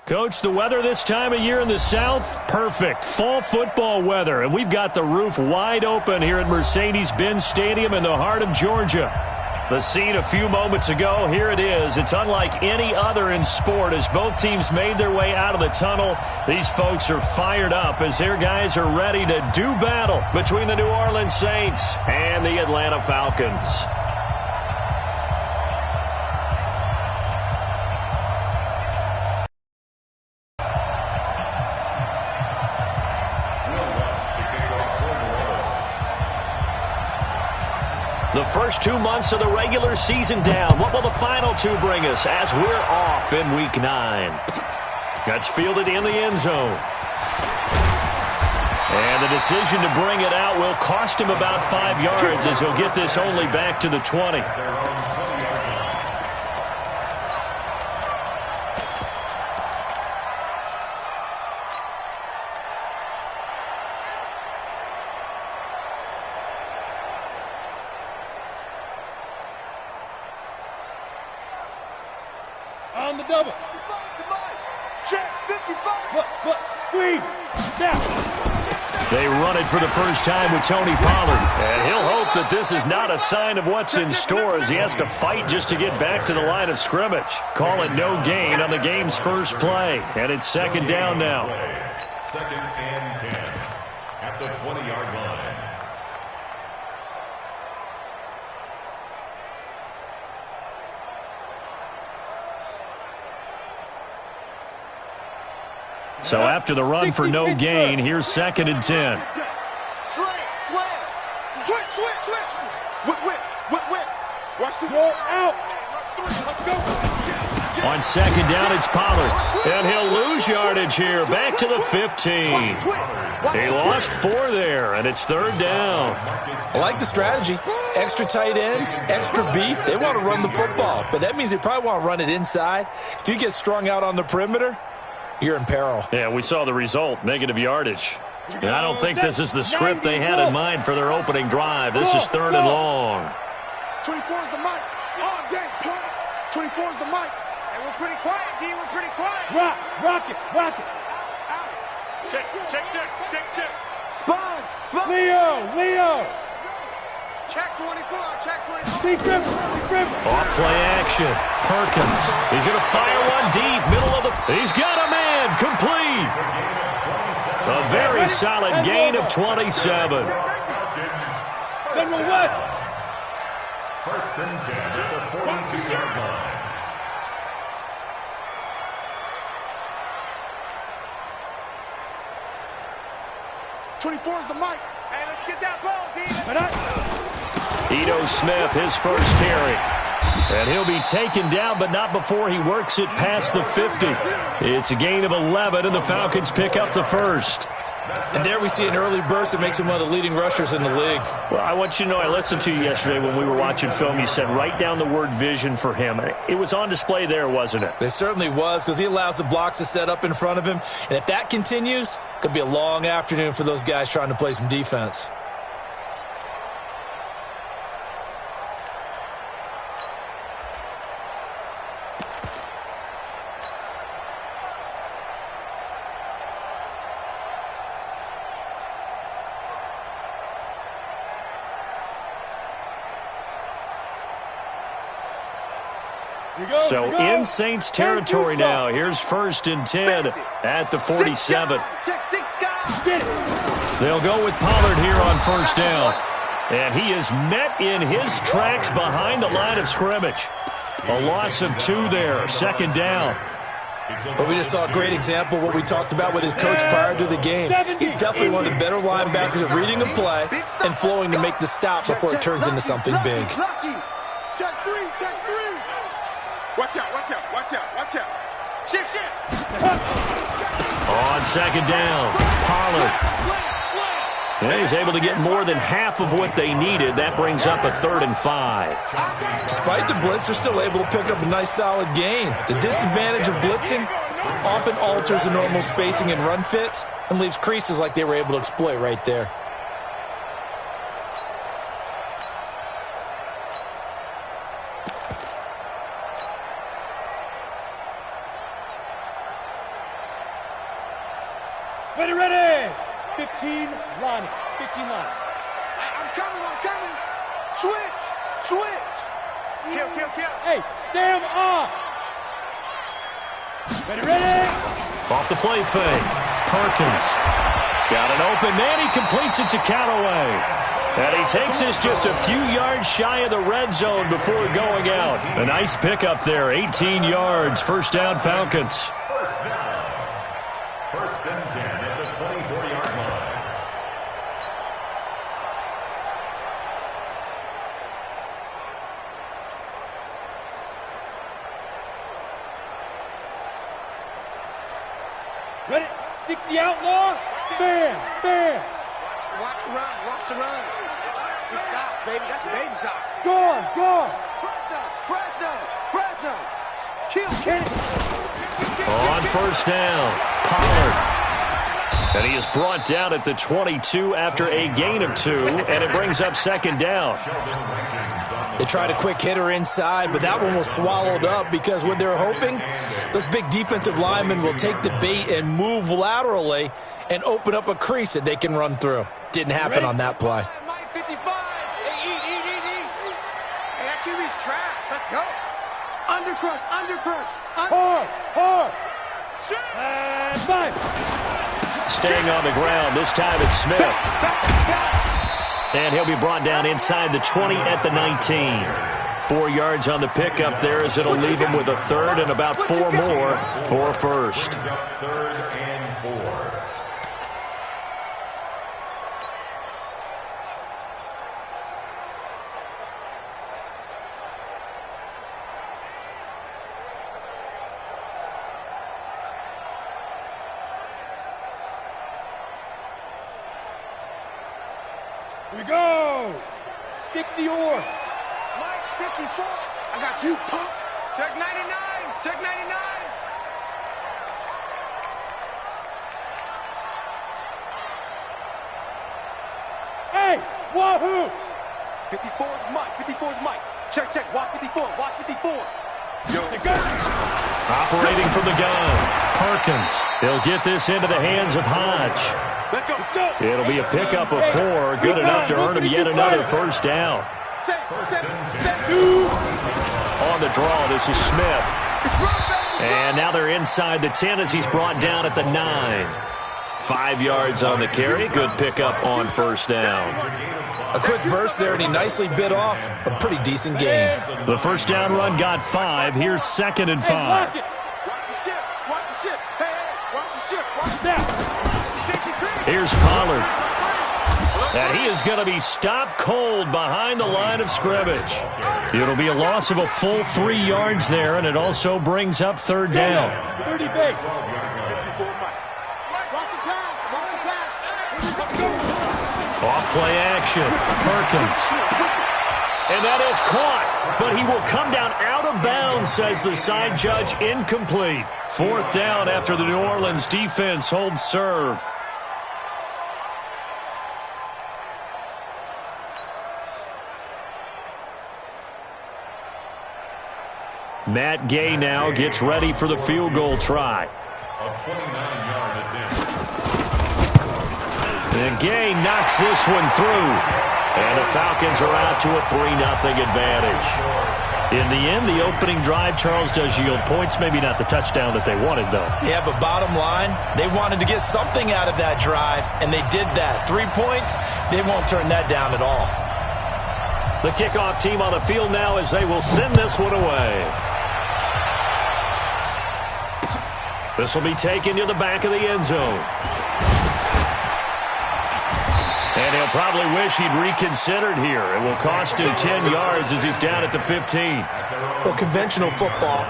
Coach, the weather this time of year in the South, perfect. Fall football weather, and we've got the roof wide open here at Mercedes-Benz Stadium in the heart of Georgia. The scene a few moments ago, here it is. It's unlike any other in sport as both teams made their way out of the tunnel. These folks are fired up as their guys are ready to do battle between the New Orleans Saints and the Atlanta Falcons. The first 2 months of the regular season down. What will the final two bring us as we're off in Week 9? That's fielded in the end zone. And the decision to bring it out will cost him about 5 yards as he'll get this only back to the 20. On the double. Check 55. Squeeze. Down. They run it for the first time with Tony Pollard. And he'll hope that this is not a sign of what's in store as he has to fight just to get back to the line of scrimmage. Call it no gain on the game's first play. And it's second down now. Second and 10 at the 20-yard line. So after the run for no gain, here's second and 10. Slam. Switch. Whip. Watch the ball out. Let's go. On second down, it's Pollard. And he'll lose yardage here. Back to the 15. He lost 4 there, and it's third down. I like the strategy. Extra tight ends, extra beef. They want to run the football, but that means they probably want to run it inside. If you get strung out on the perimeter, you're in peril. Yeah, we saw the result, negative yardage. And I don't think this is the script they had in mind for their opening drive. This is third and long. 24 is the mic. All day, punt. 24 is the mic. And we're pretty quiet, D. We're pretty quiet. Rock it. Out. Check. Sponge. Leo. Check 24. Check 24. Off play action. Perkins. He's going to fire one deep. Middle of the... He's got a man. Complete. A very solid gain of 27. General West. First and 10 at the 42-yard line. '24 is the mic. Hey, let's get that ball, D. Ito Smith, his first carry. And he'll be taken down, but not before he works it past the 50. It's a gain of 11, and the Falcons pick up the first. And there we see an early burst that makes him one of the leading rushers in the league. Well, I want you to know, I listened to you yesterday when we were watching film. You said write down the word vision for him. It was on display there, wasn't it? It certainly was, because he allows the blocks to set up in front of him. And if that continues, it could be a long afternoon for those guys trying to play some defense. So in Saints territory now. Here's first and 10 at the 47. They'll go with Pollard here on first down. And he is met in his tracks behind the line of scrimmage. A loss of 2 there. Second down. But we just saw a great example of what we talked about with his coach prior to the game. He's definitely one of the better linebackers at reading a play and flowing to make the stop before it turns into something big. Check 3. Watch out. Shift. On second down, Pollard. And he's able to get more than half of what they needed. That brings up a 3rd and 5. Despite the blitz, they're still able to pick up a nice solid gain. The disadvantage of blitzing often alters the normal spacing and run fits and leaves creases like they were able to exploit right there. Ready, ready. 15 line. 15 line. I'm coming. Switch. Kill. Hey, Sam off. Ready. Off the play fake. Perkins. He's got an open man. He completes it to Callaway. And he takes this just a few yards shy of the red zone before going out. A nice pickup there. 18 yards. First down, Falcons. First and 10 at the 24-yard line. Ready. 60 outlaw. Bam. Watch the run. It's sock, baby. That's baby sock. Go. Fresno. Kill. On first down, Pollard. And he is brought down at the 22 after a gain of 2, and it brings up second down. They tried a quick hitter inside, but that one was swallowed up because what they're hoping, those big defensive linemen will take the bait and move laterally and open up a crease that they can run through. Didn't happen on that play. Mike 55. Hey, eat. Hey, that QB's trash. Let's go. Undercrush. Hard. And 5. Staying on the ground, this time it's Smith. And he'll be brought down inside the 20 at the 19. 4 yards on the pickup there as it'll leave him with a third and about 4 more for a first. Brings up 3rd and 4. Here we go. 60 or. Mike 54. I got you, punk. Check 99. Hey, wahoo. 54 is Mike. Check. Watch 54. Yo. Operating from the gun, Perkins. He'll get this into the hands of Hodge. Let's go. It'll be a pickup of 4, good enough to earn him yet another first down. Set. On the draw, this is Smith. And now they're inside the 10 as he's brought down at the 9. 5 yards on the carry. Good pickup on first down. A quick burst there, and he nicely bit off a pretty decent gain. The first down run got 5. Here's 2nd and 5. Watch the ship. Hey, watch the ship. Watch that. Here's Pollard. And he is going to be stopped cold behind the line of scrimmage. It'll be a loss of a full 3 yards there, and it also brings up 3rd down. 30 base. Off play action, Perkins. And that is caught, but he will come down out of bounds, says the side judge, incomplete. 4th down after the New Orleans defense holds serve. Matt Gay now gets ready for the field goal try. A 29-yard attempt. And Gay knocks this one through. And the Falcons are out to a 3-0 advantage. In the end, the opening drive, Charles, does yield points. Maybe not the touchdown that they wanted, though. Yeah, but bottom line, they wanted to get something out of that drive, and they did that. 3 points, they won't turn that down at all. The kickoff team on the field now as they will send this one away. This will be taken to the back of the end zone. And he'll probably wish he'd reconsidered here. It will cost him 10 yards as he's down at the 15. Well, conventional football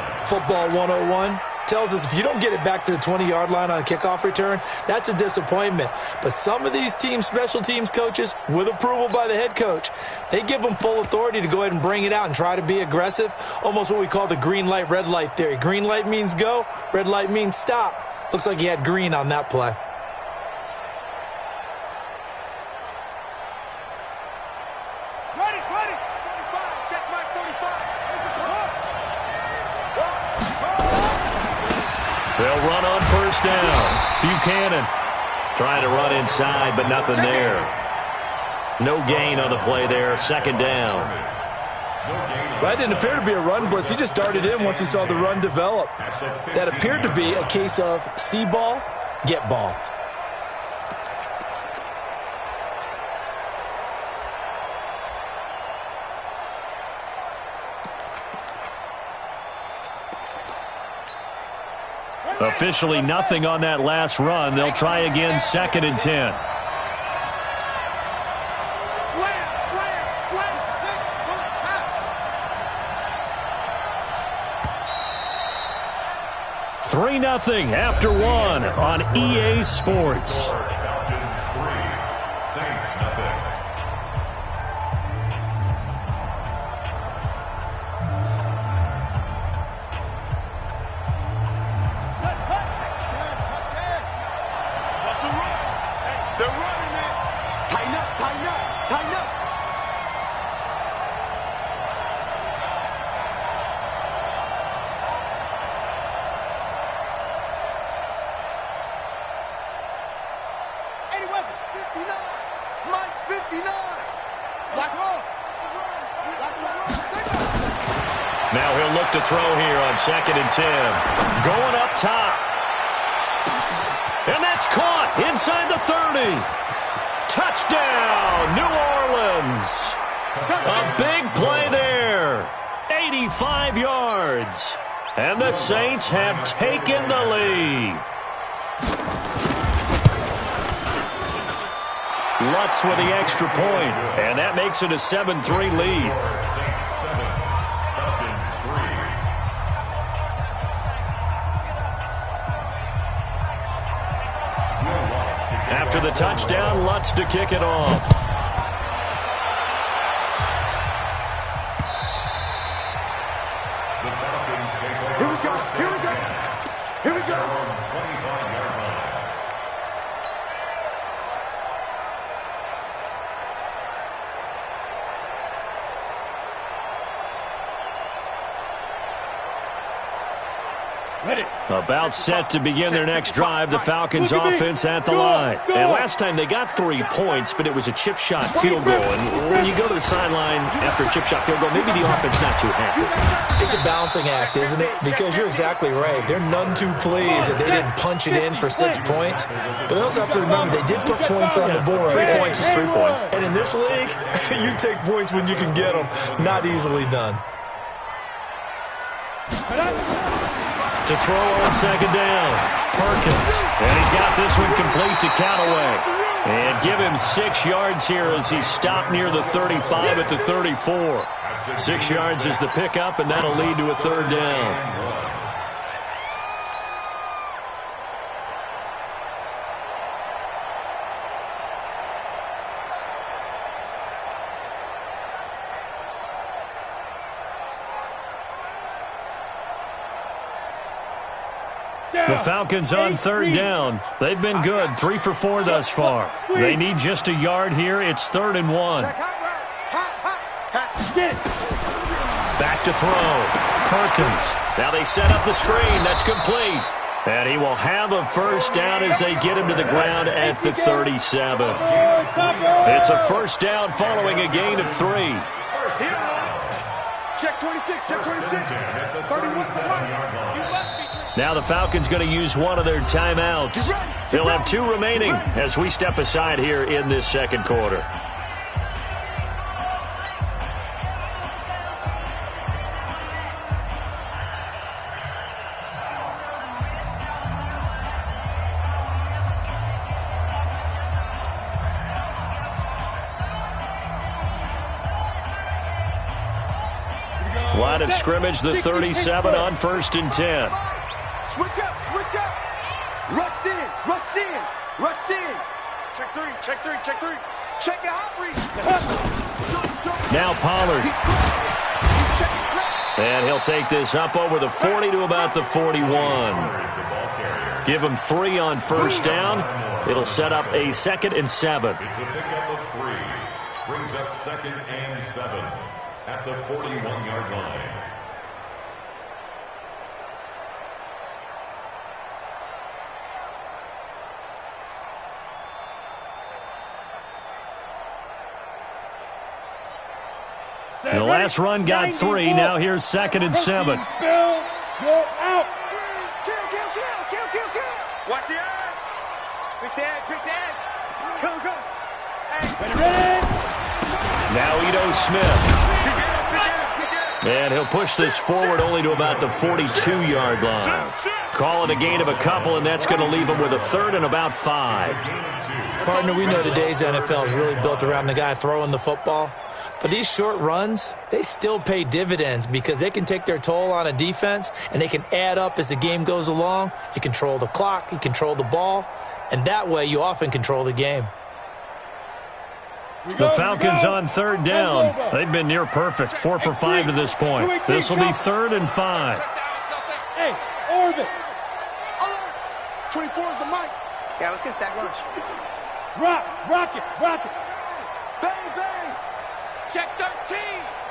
101, tells us if you don't get it back to the 20-yard line on a kickoff return, that's a disappointment. But some of these teams, special teams coaches, with approval by the head coach, they give them full authority to go ahead and bring it out and try to be aggressive, almost what we call the green light, red light theory. Green light means go, red light means stop. Looks like he had green on that play. They'll run on first down. Buchanan. Trying to run inside, but nothing there. No gain on the play there. Second down. That didn't appear to be a run blitz. He just darted in once he saw the run develop. That appeared to be a case of see ball, get ball. Officially nothing on that last run. They'll try again, 2nd and 10. Slam, 3-0 after 1 on EA Sports. Now he'll look to throw here on 2nd and 10. Going up top. And that's caught inside the 30. Touchdown, New Orleans. A big play there. 85 yards. And the Saints have taken the lead. Lutz with the extra point. And that makes it a 7-3 lead. After the touchdown, Lutz to kick it off. Here we go. Here we go. Here we go. About set to begin their next drive, the Falcons offense at the line. And last time they got 3 points, but it was a chip shot field goal. And when you go to the sideline after a chip shot field goal, maybe the offense not too happy. It's a balancing act, isn't it? Because you're exactly right. They're none too pleased that they didn't punch it in for 6 points. But they also have to remember they did put points on the board. 3 points is 3 points. And in this league, you take points when you can get them. Not easily done. To throw on 2nd down, Perkins. And he's got this one complete to Callaway. And give him 6 yards here as he's stopped near the 35 at the 34. 6 yards is the pickup, and that'll lead to a 3rd down. The Falcons on 3rd down. They've been good, 3 for 4 thus far. They need just a yard here. It's 3rd and 1. Back to throw. Perkins. Now they set up the screen. That's complete. And he will have a 1st down as they get him to the ground at the 37. It's a 1st down following a gain of 3. Check 26, check 26. 31's the line. Now the Falcons going to use one of their timeouts. They'll have 2 remaining as we step aside here in this 2nd quarter. Line of scrimmage, the 37 on 1st and 10. Switch up, switch up. Rush in, rush in, rush in. Check 3, check 3, check 3. Check your hot read. Now Pollard. And he'll take this up over the 40 to about the 41. Give him 3 on 1st down. It'll set up a 2nd and 7. It's a pickup of 3. Brings up 2nd and 7 at the 41-yard line. The last run got 3. Now here's 2nd and 7. Spell, you're out. Watch the edge. Pick the edge, pick the edge. Go. Ready? Now Ito Smith. And he'll push this forward only to about the 42-yard line. Call it a gain of a couple, and that's going to leave him with a 3rd and about 5. Partner, we know today's NFL is really built around the guy throwing the football. But these short runs, they still pay dividends because they can take their toll on a defense, and they can add up as the game goes along. You control the clock, you control the ball, and that way you often control the game. The Falcons on 3rd down. They've been near perfect, 4 for 5 to this point. This will be 3rd and 5. Hey, orbit. 24 is the mic. Yeah, let's get sack lunch. Rock it. Bang, bang. Check 13.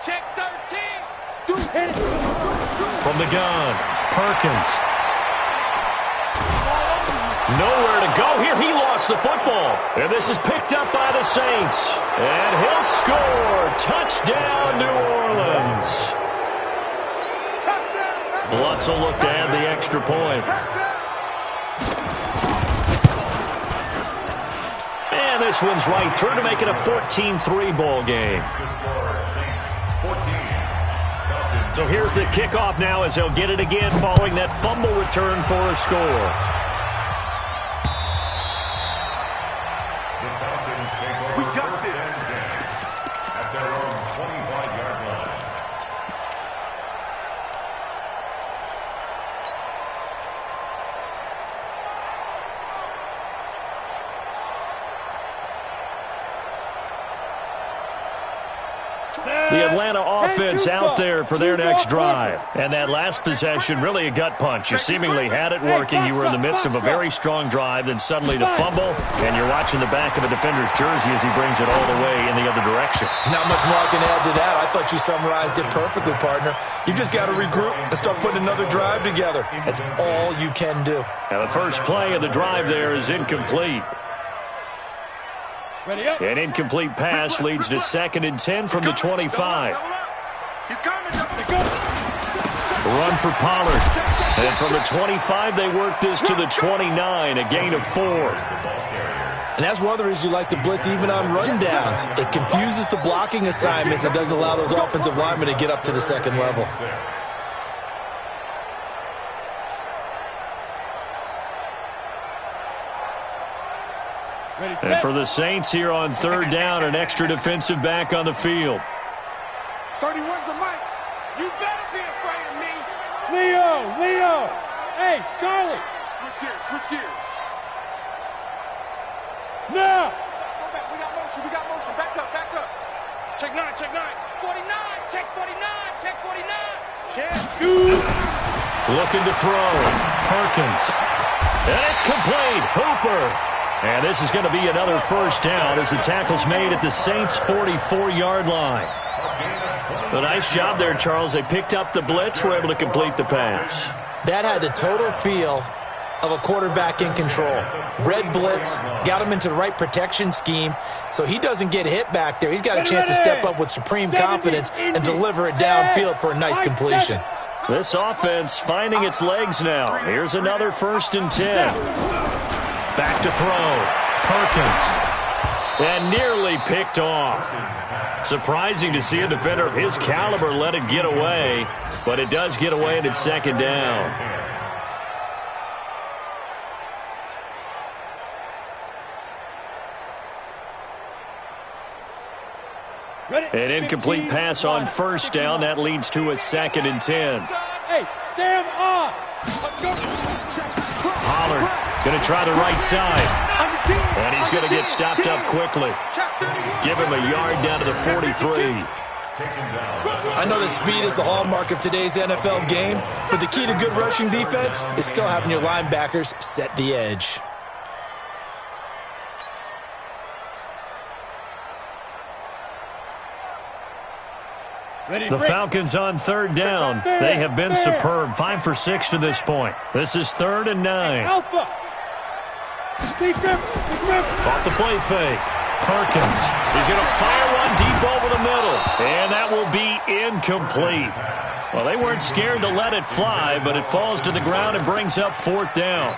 Check 13. Hit it. From the gun, Perkins. Nowhere to go here. He lost the football. And this is picked up by the Saints. And he'll score. Touchdown, New Orleans. Lutz will look to add the extra point. And this one's right through to make it a 14-3 ball game. So here's the kickoff now as they'll get it again following that fumble return for a score. We got this. At their own 25-yard line. The Atlanta offense out there for their next drive. And that last possession, really a gut punch. You seemingly had it working. You were in the midst of a very strong drive. Then suddenly the fumble, and you're watching the back of a defender's jersey as he brings it all the way in the other direction. There's not much more I can add to that. I thought you summarized it perfectly, partner. You've just got to regroup and start putting another drive together. That's all you can do. Now the first play of the drive there is incomplete. An incomplete pass leads to 2nd and 10 from the 25. He's coming. Run for Pollard. And from the 25, they work this to the 29, a gain of 4. And that's one of the reasons you like to blitz even on rundowns. It confuses the blocking assignments. It doesn't allow those offensive linemen to get up to the second level. And for the Saints here on 3rd down, an extra defensive back on the field. 31's the mic. You better be afraid of me. Leo. Hey, Charlie. Switch gears. Now. Go back. We got motion. Back up. Check 9. 49. Check 49. Shoot. Looking to throw. Perkins. And it's complete. Hooper. And this is going to be another first down as the tackle's made at the Saints' 44-yard line. A nice job there, Charles. They picked up the blitz, were able to complete the pass. That had the total feel of a quarterback in control. Red blitz, got him into the right protection scheme, so he doesn't get hit back there. He's got a chance to step up with supreme confidence and deliver it downfield for a nice completion. This offense finding its legs now. Here's another 1st and 10. Back to throw. Perkins. And nearly picked off. Surprising to see a defender of his caliber let it get away, but it does get away and it's 2nd down. An incomplete pass on 1st down. That leads to a 2nd and 10. Hey, Sam on. Pollard going to try the right side. And he's going to get stopped up quickly. Give him a yard down to the 43. I know that speed is the hallmark of today's NFL game, but the key to good rushing defense is still having your linebackers set the edge. The Falcons on 3rd down. They have been superb. 5 for 6 to this point. This is 3rd and 9. Alpha. Off the play fake. Perkins. He's going to fire one deep over the middle. And that will be incomplete. Well, they weren't scared to let it fly, but it falls to the ground and brings up 4th down.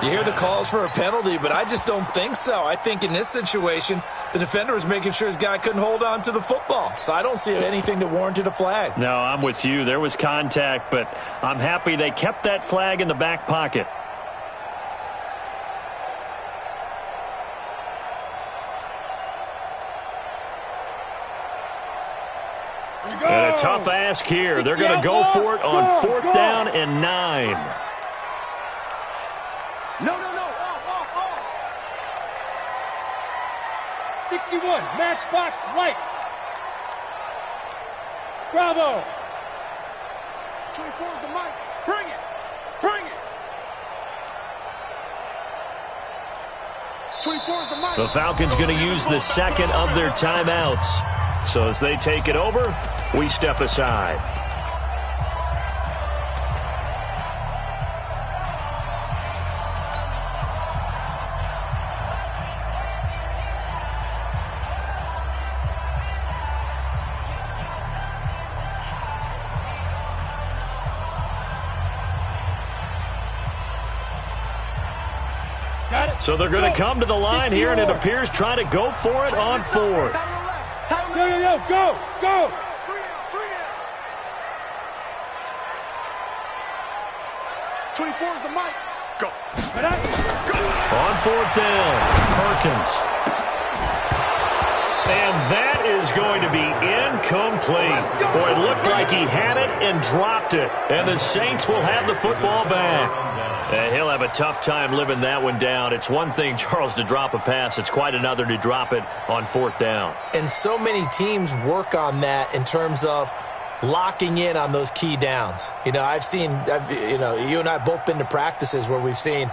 You hear the calls for a penalty, but I just don't think so. I think in this situation, the defender was making sure his guy couldn't hold on to the football. So I don't see anything that warranted a flag. No, I'm with you. There was contact, but I'm happy they kept that flag in the back pocket. And a tough ask here. They're going to go for it on 4th down and 9. No. Off. 61, matchbox lights. Bravo. 24 is the mic. Bring it. 24 is the mic. The Falcons going to use the second of their timeouts. So as they take it over, we step aside. So they're going to come to the line here, and it appears trying to go for it on 4th. Go. 24 is the mic. Go. On 4th down, Perkins. And that is going to be incomplete. Boy, it looked like he had it and dropped it. And the Saints will have the football back. He'll have a tough time living that one down. It's one thing, Charles, to drop a pass. It's quite another to drop it on 4th down. And so many teams work on that in terms of locking in on those key downs. You know, you and I both been to practices where we've seen,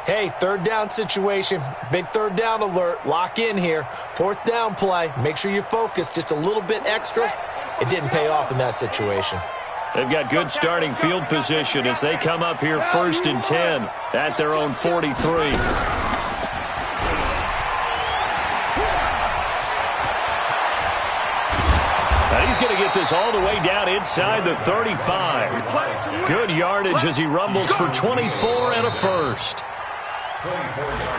hey, 3rd down situation, big 3rd down alert, lock in here, 4th down play, make sure you're focused just a little bit extra. It didn't pay off in that situation. They've got good starting field position as they come up here 1st and 10 at their own 43. And he's going to get this all the way down inside the 35. Good yardage as he rumbles for 24 and a first.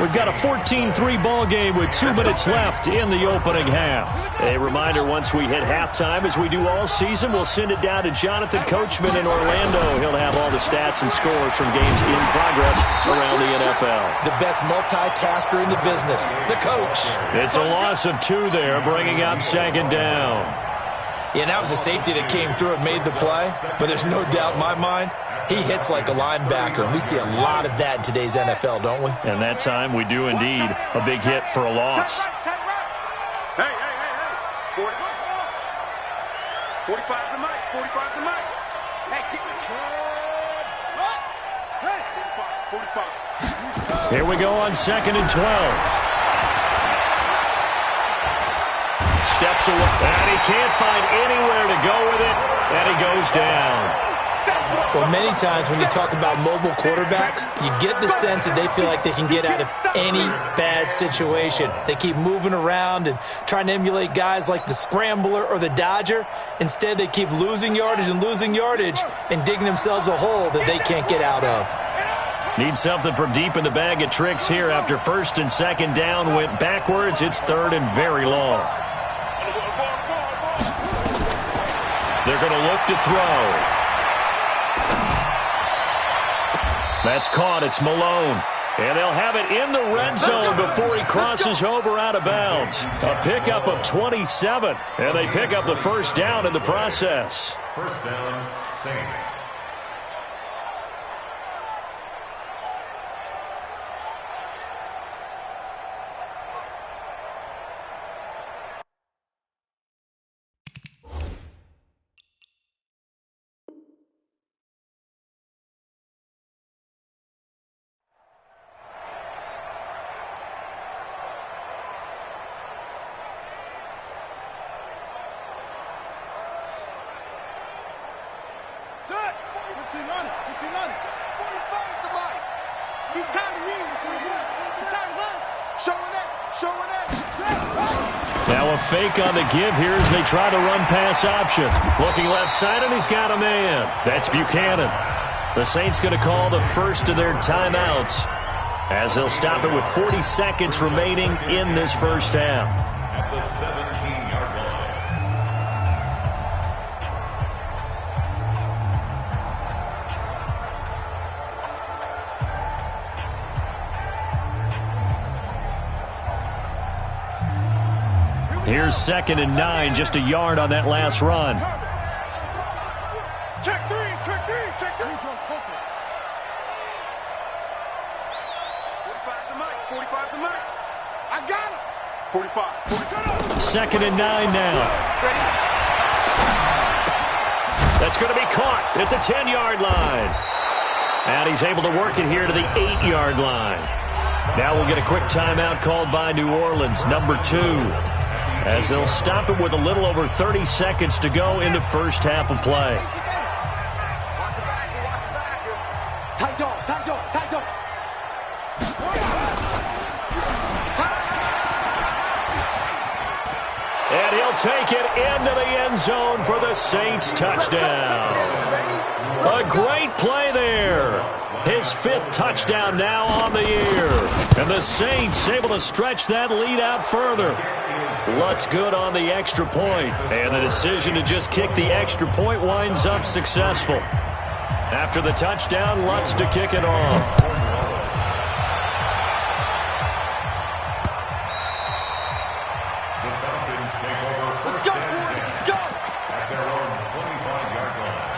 We've got a 14-3 ball game with 2 minutes left in the opening half. A reminder, once we hit halftime, as we do all season, we'll send it down to Jonathan Coachman in Orlando. He'll have all the stats and scores from games in progress around the NFL. The best multitasker in the business, the coach. It's a loss of 2 there, bringing up 2nd down. Yeah, that was a safety that came through and made the play, but there's no doubt in my mind, he hits like a linebacker, and we see a lot of that in today's NFL, don't we? And that time we do indeed. A big hit for a loss. Hey. 45 the mic. Hey, get me. What? Hey, 45. Here we go on 2nd and 12. Steps away, and he can't find anywhere to go with it, and he goes down. Well, many times when you talk about mobile quarterbacks, you get the sense that they feel like they can get out of any bad situation. They keep moving around and trying to emulate guys like the Scrambler or the Dodger. Instead, they keep losing yardage and digging themselves a hole that they can't get out of. Need something from deep in the bag of tricks here after 1st and 2nd down went backwards. It's 3rd and very long. They're going to look to throw. That's caught. It's Malone. And they'll have it in the red zone before he crosses over out of bounds. A pickup of 27. And they pick up the 1st down in the process. 1st down, Saints. Set. 15 on it. 45 is the mic. He's tired of me. He's tired of us. Showing that. Now a fake on the give here as they try to run pass option. Looking left side, and he's got a man. That's Buchanan. The Saints going to call the first of their timeouts as they'll stop it with 40 seconds remaining in this first half. At the 17-yard line. Here's 2nd and 9, just a yard on that last run. Check three, check three, check three. 45 to Mike, 45 to Mike. I got it. 45. 2nd and 9 now. That's going to be caught at the 10-yard line. And he's able to work it here to the 8-yard line. Now we'll get a quick timeout called by New Orleans, number 2. As they'll stop it with a little over 30 seconds to go in the first half of play. Tight dog, tight dog, tight dog. And he'll take it into the end zone for the Saints touchdown. A great play there. His 5th touchdown now on the year. And the Saints able to stretch that lead out further. Lutz good on the extra point. And the decision to just kick the extra point winds up successful. After the touchdown, Lutz to kick it off. The Falcons take over first and 10 at their own 25-yard line.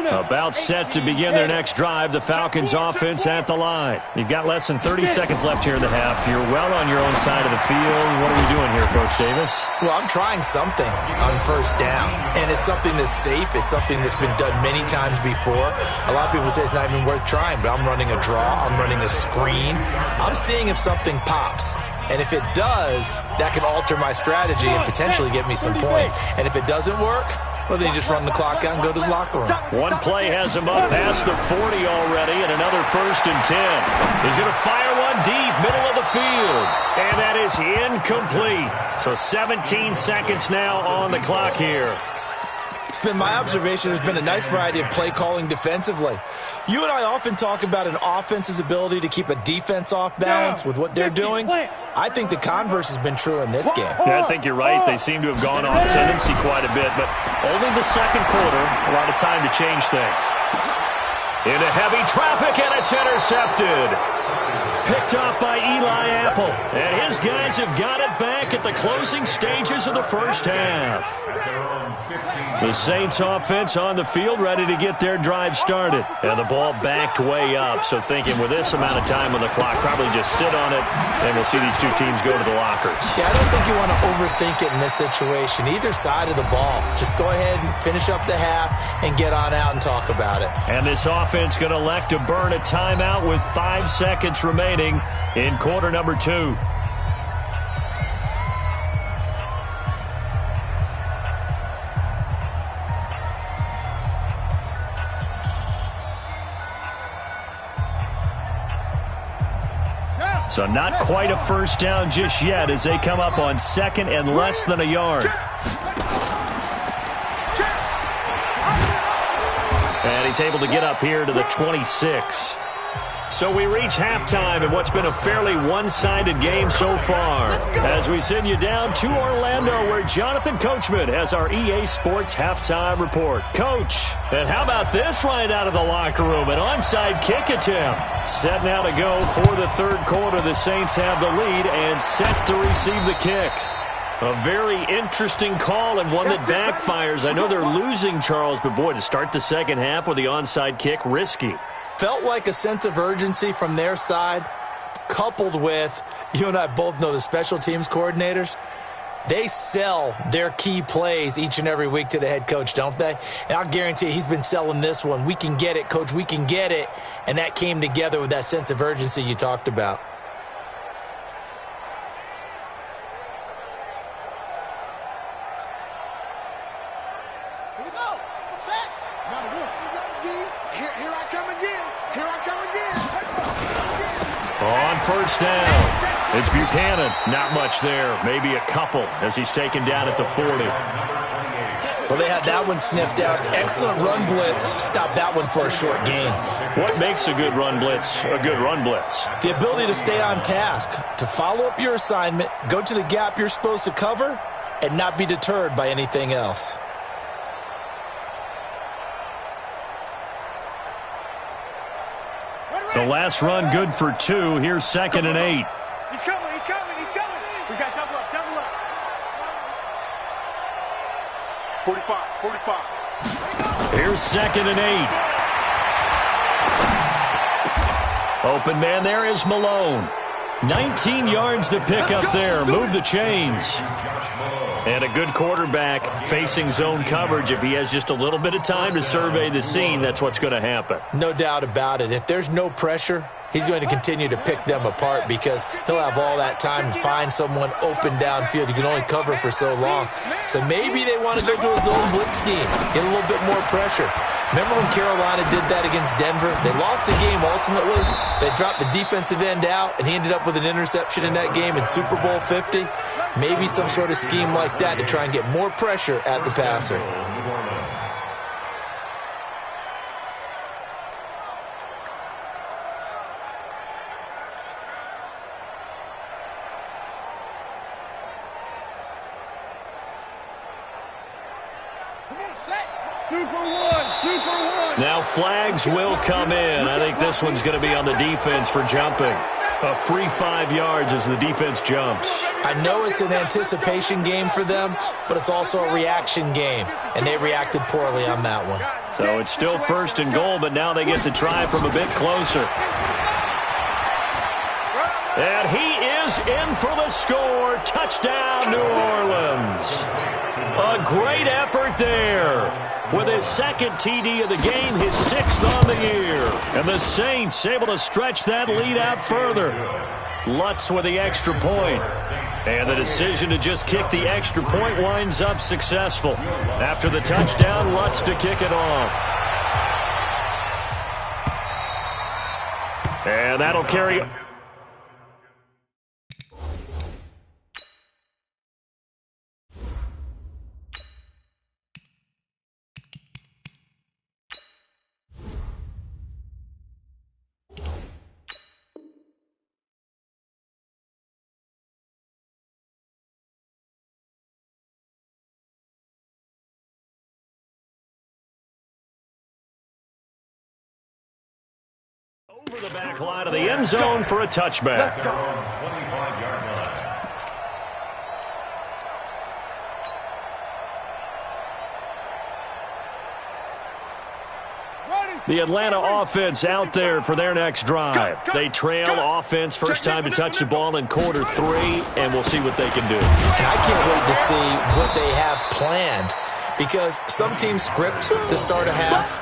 About set to begin their next drive, the Falcons offense at the line. You've got less than 30 seconds left here in the half. You're well on your own side of the field. What are we doing here, Coach Davis? Well, I'm trying something on first down, and it's something that's safe. It's something that's been done many times before. A lot of people say it's not even worth trying, but I'm running a draw. I'm running a screen. I'm seeing if something pops. And if it does, that can alter my strategy and potentially get me some points. And if it doesn't work, well, then you just run the clock out and go to the locker room. One play has him up past the 40 already, and another 1st and 10. He's going to fire one deep, middle of the field. And that is incomplete. So 17 seconds now on the clock here. It's been my observation there's been a nice variety of play calling defensively. You and I often talk about an offense's ability to keep a defense off balance with what they're doing. I think the converse has been true in this game. Yeah, I think you're right. They seem to have gone off tendency quite a bit, but only the second quarter, a lot of time to change things. Into heavy traffic, and it's intercepted. Picked off by Eli Apple. And his guys have got it back at the closing stages of the first half. The Saints offense on the field ready to get their drive started. And the ball backed way up. So thinking with this amount of time on the clock, probably just sit on it, and we'll see these two teams go to the lockers. Yeah, I don't think you want to overthink it in this situation. Either side of the ball. Just go ahead and finish up the half and get on out and talk about it. And this offense going to elect to burn a timeout with 5 seconds remaining in quarter number 2. So not quite a first down just yet as they come up on 2nd and less than a yard. And he's able to get up here to the 26. So we reach halftime in what's been a fairly one-sided game so far. As we send you down to Orlando, where Jonathan Coachman has our EA Sports halftime report. Coach, and how about this right out of the locker room? An onside kick attempt. Set now to go for the third quarter. The Saints have the lead and set to receive the kick. A very interesting call and one that backfires. I know they're losing, Charles, but boy, to start the second half with the onside kick, risky. Felt like a sense of urgency from their side, coupled with, you and I both know the special teams coordinators, They sell their key plays each and every week to the head coach, don't they? And I'll guarantee you he's been selling this one. We can get it, coach, we can get it. And that came together with that sense of urgency you talked about. Here we go. Set. Here I come again. Here I come again. On first down, it's Buchanan. Not much there. Maybe a couple as he's taken down at the 40. Well, they had that one sniffed out. Excellent run blitz. Stop that one for a short gain. What makes a good run blitz a good run blitz? The ability to stay on task, to follow up your assignment, go to the gap you're supposed to cover, and not be deterred by anything else. The last run good for 2. Here's 2nd and 8. He's coming, he's coming, he's coming. We got double up, double up. 45. Here's 2nd and 8. Open man there is Malone. 19 yards to pick up there. Move the chains. And a good quarterback facing zone coverage. If he has just a little bit of time to survey the scene, that's what's going to happen. No doubt about it. If there's no pressure, he's going to continue to pick them apart because he'll have all that time to find someone open downfield. You can only cover for so long. So maybe they want to go to a zone blitz scheme, get a little bit more pressure. Remember when Carolina did that against Denver? They lost the game ultimately. They dropped the defensive end out, and he ended up with an interception in that game in Super Bowl 50. Maybe some sort of scheme like that to try and get more pressure at the passer. Now flags will come in. I think this one's going to be on the defense for jumping. A free 5 yards as the defense jumps. I know it's an anticipation game for them, but it's also a reaction game, and they reacted poorly on that one. So it's still 1st and goal, but now they get to try from a bit closer. And he is in for the score. Touchdown, New Orleans. A great effort there. With his 2nd TD of the game, his 6th on the year. And the Saints able to stretch that lead out further. Lutz with the extra point. And the decision to just kick the extra point winds up successful. After the touchdown, Lutz to kick it off. And that'll carry... over the back line of the end zone for a touchback. 25-yard line. The Atlanta offense out there for their next drive. They trail offense first time to touch the ball in quarter 3, and we'll see what they can do. And I can't wait to see what they have planned because some teams script to start a half.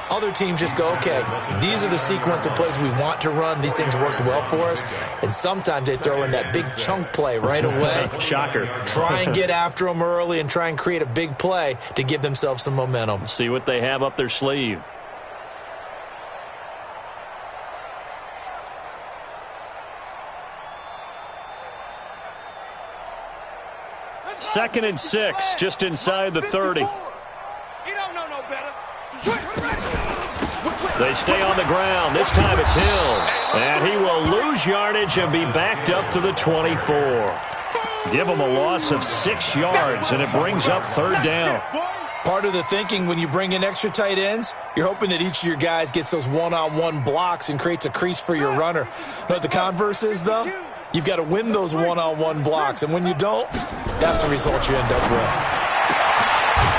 Other teams just go, okay, these are the sequence of plays we want to run. These things worked well for us. And sometimes they throw in that big chunk play right away. Shocker. Try and get after them early and try and create a big play to give themselves some momentum. See what they have up their sleeve. Second and 6, just inside the 30. He don't know no better. They stay on the ground. This time it's Hill. And he will lose yardage and be backed up to the 24. Give him a loss of 6 yards, and it brings up 3rd down. Part of the thinking when you bring in extra tight ends, you're hoping that each of your guys gets those one-on-one blocks and creates a crease for your runner. You know what the converse is, though? You've got to win those one-on-one blocks, and when you don't, that's the result you end up with.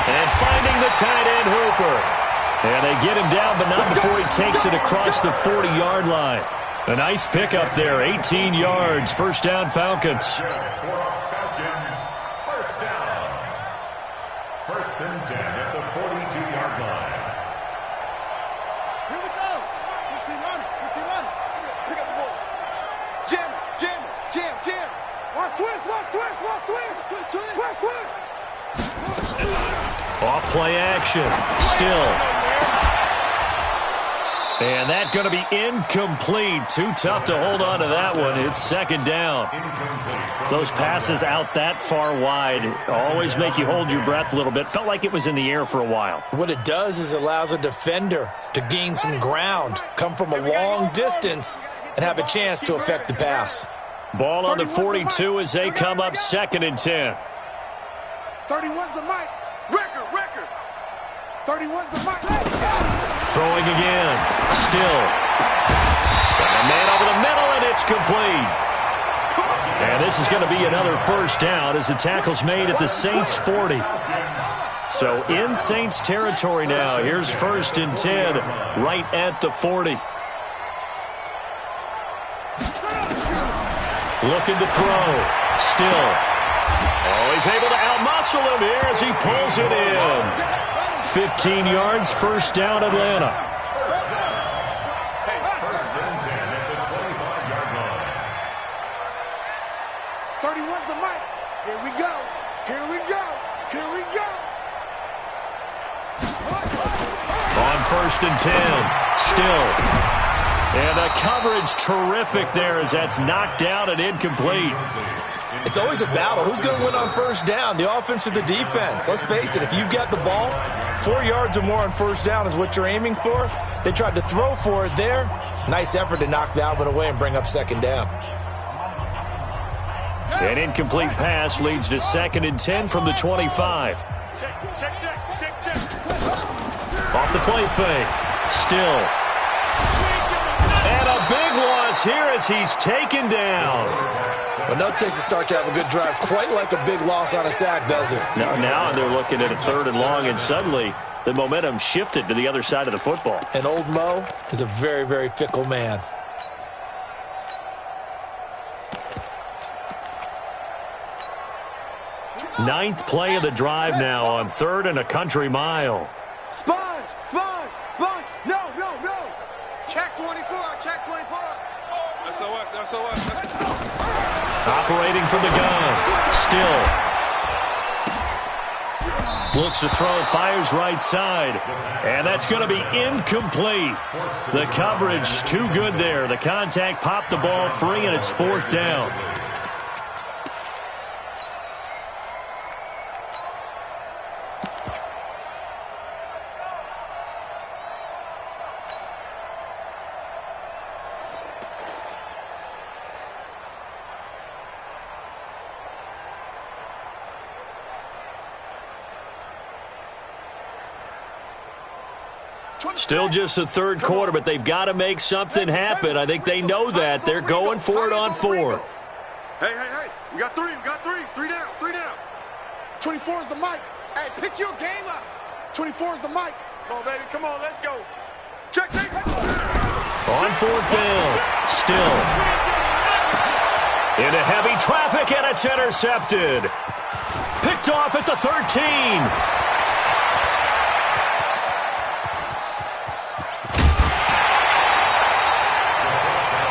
And finding the tight end, Hooper. And they get him down, but not before he takes it across the 40-yard line. A nice pickup there, 18 yards, first down Falcons. Off play action. Still. And that's going to be incomplete. Too tough to hold on to that one. It's second down. Those passes out that far wide always make you hold your breath a little bit. Felt like it was in the air for a while. What it does is allows a defender to gain some ground, come from a long distance, and have a chance to affect the pass. Ball on the 42 as they come up 2nd and 10. 31's the mic. Record. 31's the mic. Throwing again. Still. And a man over the middle, and it's complete. And this is going to be another first down as the tackle's made at the Saints 40. So in Saints territory now. Here's 1st and 10 right at the 40. Looking to throw. Still. Oh, he's able to outmuscle him here as he pulls it in. 15 yards, first down, Atlanta. Hey, 1st and 10 at the 25-yard line. 31's the mic. Here we go. On 1st and 10. Still. And the coverage terrific there as that's knocked down and incomplete. It's always a battle. Who's going to win on first down, the offense or the defense? Let's face it, if you've got the ball, 4 yards or more on first down is what you're aiming for. They tried to throw for it there. Nice effort to knock that one away and bring up 2nd down. An incomplete pass leads to 2nd and 10 from the 25. Check. Off the play fake. Still. And a big loss here as he's taken down. But no takes a start to have a good drive, quite like a big loss on a sack, does it? Now they're looking at a 3rd and long, and suddenly the momentum shifted to the other side of the football. And old Mo is a very, very fickle man. Ninth play of the drive now on 3rd and a country mile. Sponge. No. Check 24. SOS. Operating from the gun. Still. Looks to throw, fires right side. And that's going to be incomplete. The coverage too good there. The contact popped the ball free, and it's 4th down. Still just the 3rd quarter, but they've got to make something happen. I think they know that. They're going for it on 4th. Hey. We got three. Three down. 24's the mic. Hey, pick your game up. 24's the mic. Come on, baby. Come on, let's go. Check. On 4th down. Still. Into heavy traffic, and it's intercepted. Picked off at the 13.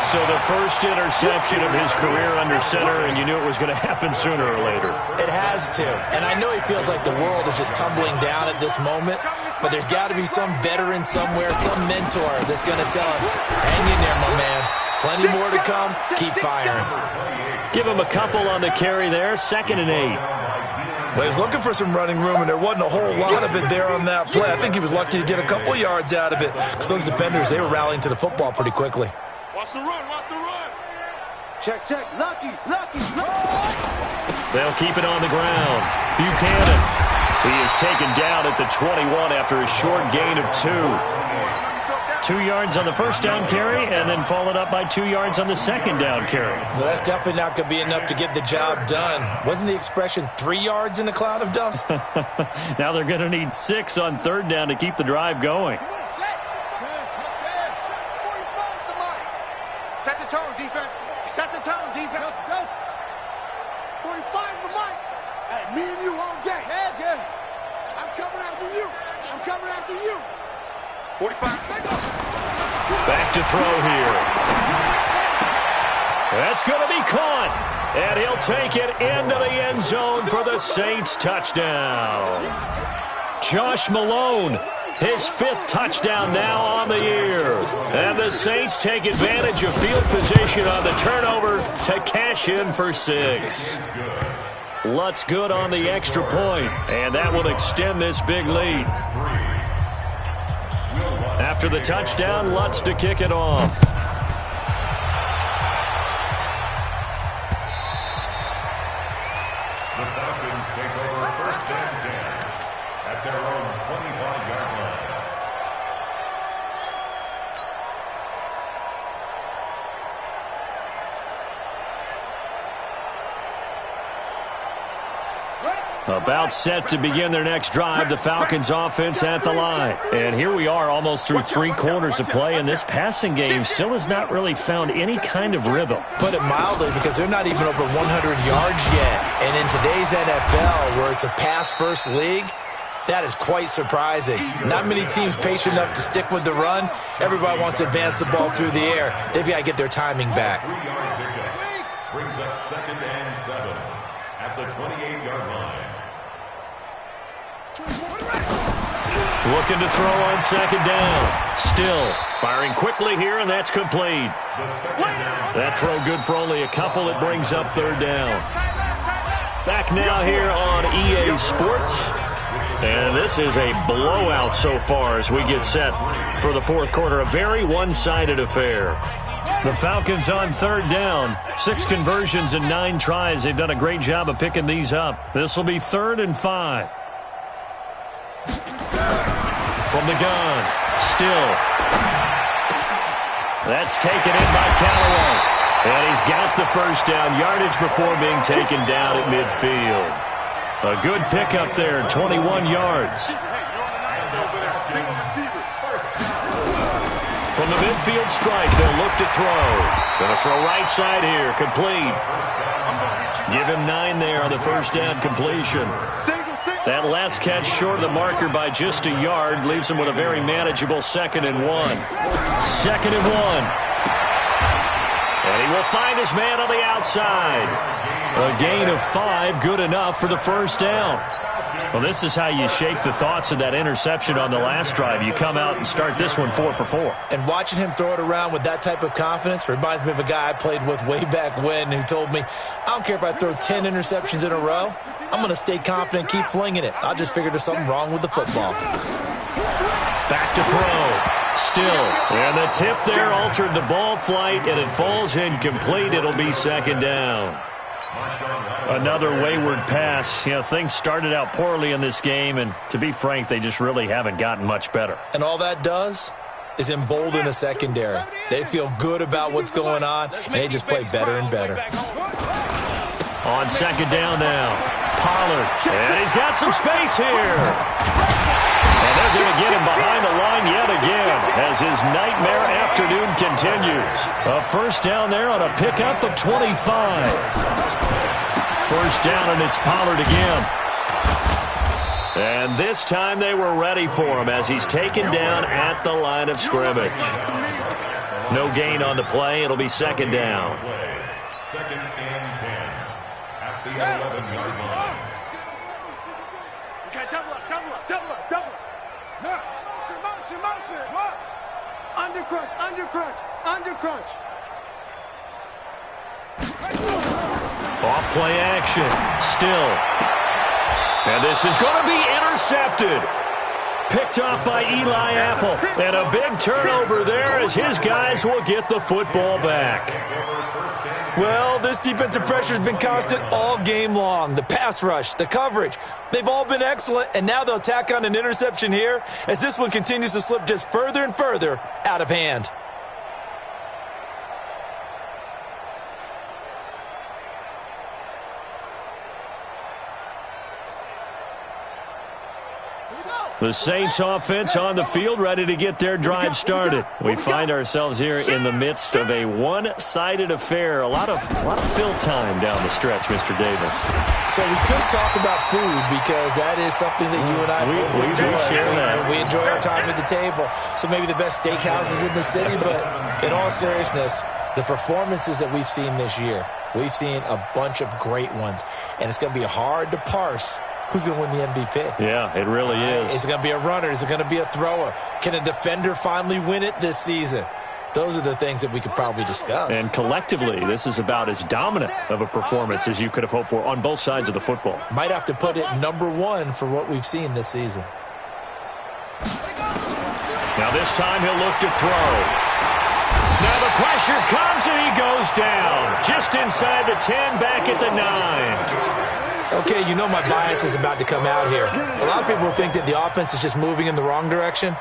So the first interception of his career under center, and you knew it was going to happen sooner or later. It has to. And I know he feels like the world is just tumbling down at this moment, but there's got to be some veteran somewhere, some mentor that's going to tell him, hang in there, my man. Plenty more to come. Keep firing. Give him a couple on the carry there. 2nd and 8. Well, he was looking for some running room, and there wasn't a whole lot of it there on that play. I think he was lucky to get a couple yards out of it because those defenders, they were rallying to the football pretty quickly. Watch the run. Check. Lucky. They'll keep it on the ground. Buchanan. He is taken down at the 21 after a short gain of 2. 2 yards on the first down carry, and then followed up by 2 yards on the second down carry. Well, that's definitely not going to be enough to get the job done. Wasn't the expression 3 yards in a cloud of dust? Now they're going to need 6 on 3rd down to keep the drive going. Set the tone, defense. 45's the mic. Hey, me and you all day. Yeah. I'm coming after you. 45. Back to throw here. That's going to be caught. And he'll take it into the end zone for the Saints touchdown. Josh Malone, his 5th touchdown now on the year. And the Saints take advantage of field position on the turnover to cash in for 6. Lutz good on the extra point, and that will extend this big lead. After the touchdown, Lutz to kick it off. The Falcons take over 1st and 10 at their own 25-yard line. About set to begin their next drive, the Falcons offense at the line. And here we are almost through 3 quarters of play, and this passing game still has not really found any kind of rhythm. Put it mildly, because they're not even over 100 yards yet. And in today's NFL, where it's a pass-first league, that is quite surprising. Not many teams patient enough to stick with the run. Everybody wants to advance the ball through the air. They've got to get their timing back. 3-yard pickup brings up 2nd and 7 at the 28-yard line. Looking to throw on 2nd down. Still firing quickly here, and that's complete. That throw good for only a couple. It brings up 3rd down. Back now here on EA Sports. And this is a blowout so far as we get set for the 4th quarter. A very one-sided affair. The Falcons on 3rd down. 6 conversions and 9 tries. They've done a great job of picking these up. This will be 3rd and 5. From the gun. Still. That's taken in by Callaway. And he's got the 1st down. Yardage before being taken down at midfield. A good pickup there, 21 yards. From the midfield stripe, they'll look to throw. Going to throw right side here, complete. Give him 9 there on the 1st down completion. That last catch short of the marker by just a yard leaves him with a very manageable 2nd and 1. 2nd and 1. And he will find his man on the outside. A gain of 5, good enough for the 1st down. Well, this is how you shape the thoughts of that interception on the last drive. You come out and start this one 4 for 4. And watching him throw it around with that type of confidence reminds me of a guy I played with way back when who told me, I don't care if I throw 10 interceptions in a row. I'm going to stay confident and keep flinging it. I just figured there's something wrong with the football. Back to throw. Still. And the tip there altered the ball flight, and it falls incomplete. It'll be 2nd down. Another wayward pass. You know, things started out poorly in this game, and to be frank, they just really haven't gotten much better. And all that does is embolden the secondary. They feel good about what's going on, and they just play better and better. On 2nd down now, Pollard, and he's got some space here. And they're going to get him behind the line yet again as his nightmare afternoon continues. A 1st down there on a pickup of 25. 1st down, and it's Pollard again. And this time they were ready for him as he's taken down at the line of scrimmage. No gain on the play. It'll be 2nd down. 2nd and 10 at the 11-yard line. Okay, double up. No. Motion. What? Under crunch. Off play action. Still. And this is going to be intercepted. Picked off by Eli Apple. And a big turnover there as his guys will get the football back. Well, this defensive pressure has been constant all game long. The pass rush, the coverage, they've all been excellent, and now they'll tack on an interception here as this one continues to slip just further and further out of hand. The Saints offense on the field, ready to get their drive started. We find ourselves here in the midst of a one-sided affair. A lot of fill time down the stretch, Mr. Davis. So we could talk about food because that is something that you and I we share that. We enjoy our time at the table. So maybe the best steakhouses in the city, but in all seriousness, The performances that we've seen this year, we've seen a bunch of great ones, and it's going to be hard to parse who's going to win the MVP. Yeah, it really is. Is it going to be a runner? Is it going to be a thrower? Can a defender finally win it this season? Those are the things that we could probably discuss. And collectively, this is about as dominant of a performance as you could have hoped for on both sides of the football. Might have to put it number one for what we've seen this season. Now this time he'll look to throw. Now the pressure comes and he goes down. Just inside the 10, back at the 9. Okay, you know my bias is about to come out here. A lot of people think that the offense is just moving in the wrong direction.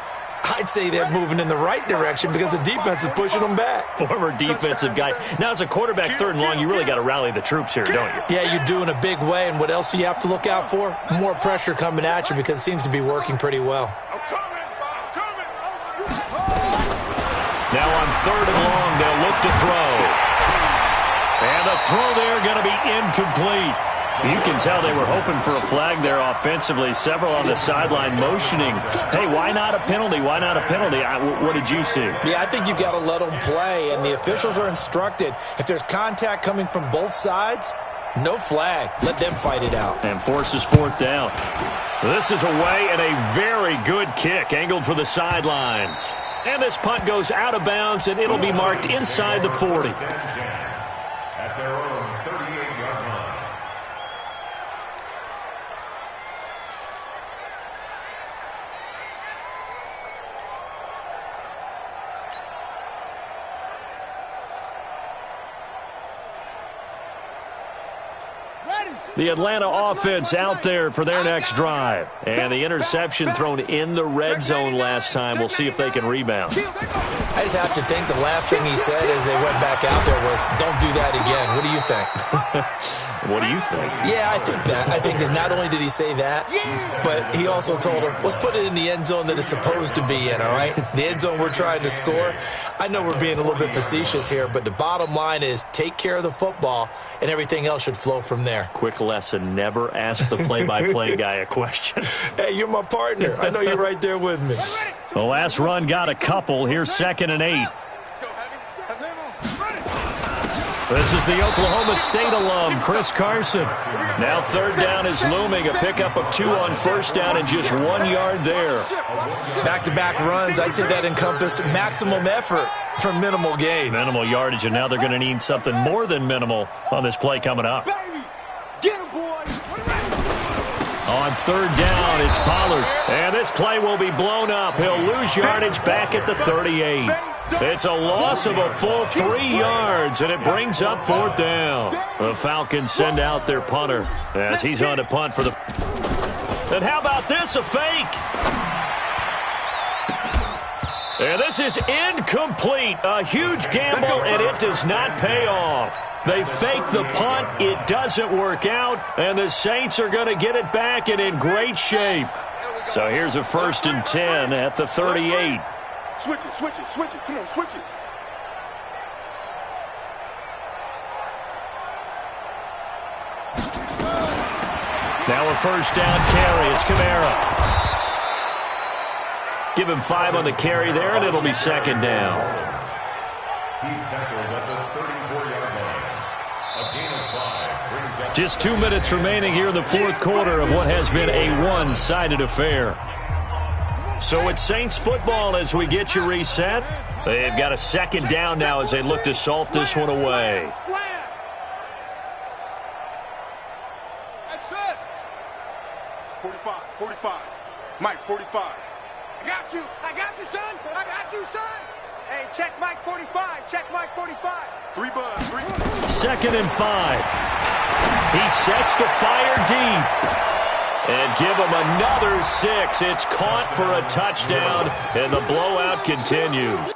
I'd say they're moving in the right direction because the defense is pushing them back. Former defensive guy. Now, as a quarterback, 3rd and long, you really got to rally the troops here, don't you? Yeah, you do in a big way. And what else do you have to look out for? More pressure coming at you because it seems to be working pretty well. Now on 3rd and long, they'll look to throw. And the throw there going to be incomplete. You can tell they were hoping for a flag there offensively. Several on the sideline motioning. Hey, why not a penalty? Why not a penalty? What did you see? Yeah, I think you've got to let them play, and the officials are instructed. If there's contact coming from both sides, no flag. Let them fight it out. And forces 4th down. This is away and a very good kick angled for the sidelines. And this punt goes out of bounds, and it'll be marked inside the 40. At their own 38-yard line. The Atlanta offense out there for their next drive. And the interception thrown in the red zone last time. We'll see if they can rebound. I just have to think the last thing he said as they went back out there was, don't do that again. What do you think? What do you think? Yeah, I think that. I think that not only did he say that, but he also told him, let's put it in the end zone that it's supposed to be in, all right? The end zone we're trying to score. I know we're being a little bit facetious here, but the bottom line is take care of the football, and everything else should flow from there. Quick lesson, never ask the play-by-play guy a question. Hey, you're my partner. I know you're right there with me. The last run got a couple. Here's 2nd and 8. This is the Oklahoma State alum, Chris Carson. Now 3rd down is looming. A pickup of 2 on 1st down and just 1 yard there. Back-to-back runs, I'd say that encompassed maximum effort for minimal gain. Minimal yardage, and now they're going to need something more than minimal on this play coming up. Get him, boy. On 3rd down, it's Pollard. And this play will be blown up. He'll lose yardage back at the 38. It's a loss of a full 3 yards, and it brings up 4th down. The Falcons send out their punter as he's on to punt for the... And how about this, a fake? And this is incomplete. A huge gamble, and it does not pay off. They fake the punt. It doesn't work out, and the Saints are going to get it back and in great shape. So here's a 1st and 10 at the 38. Switch it, switch it, switch it. Come on, switch it. Now a 1st down carry. It's Kamara. Give him 5 on the carry there, and it'll be 2nd down. He's tackled at the 34-yard line. A gain of 5 brings up... Just 2 minutes remaining here in the 4th quarter of what has been a one-sided affair. So it's Saints football as we get you reset. They've got a 2nd down now as they look to salt this one away. That's it. 45, 45. Mike, 45. I got you, son. I got you, son. Hey, check Mike 45. Check Mike 45. 3 buzz, 3. 2nd and 5. He sets to fire deep. And give him another 6. It's caught for a touchdown, and the blowout continues.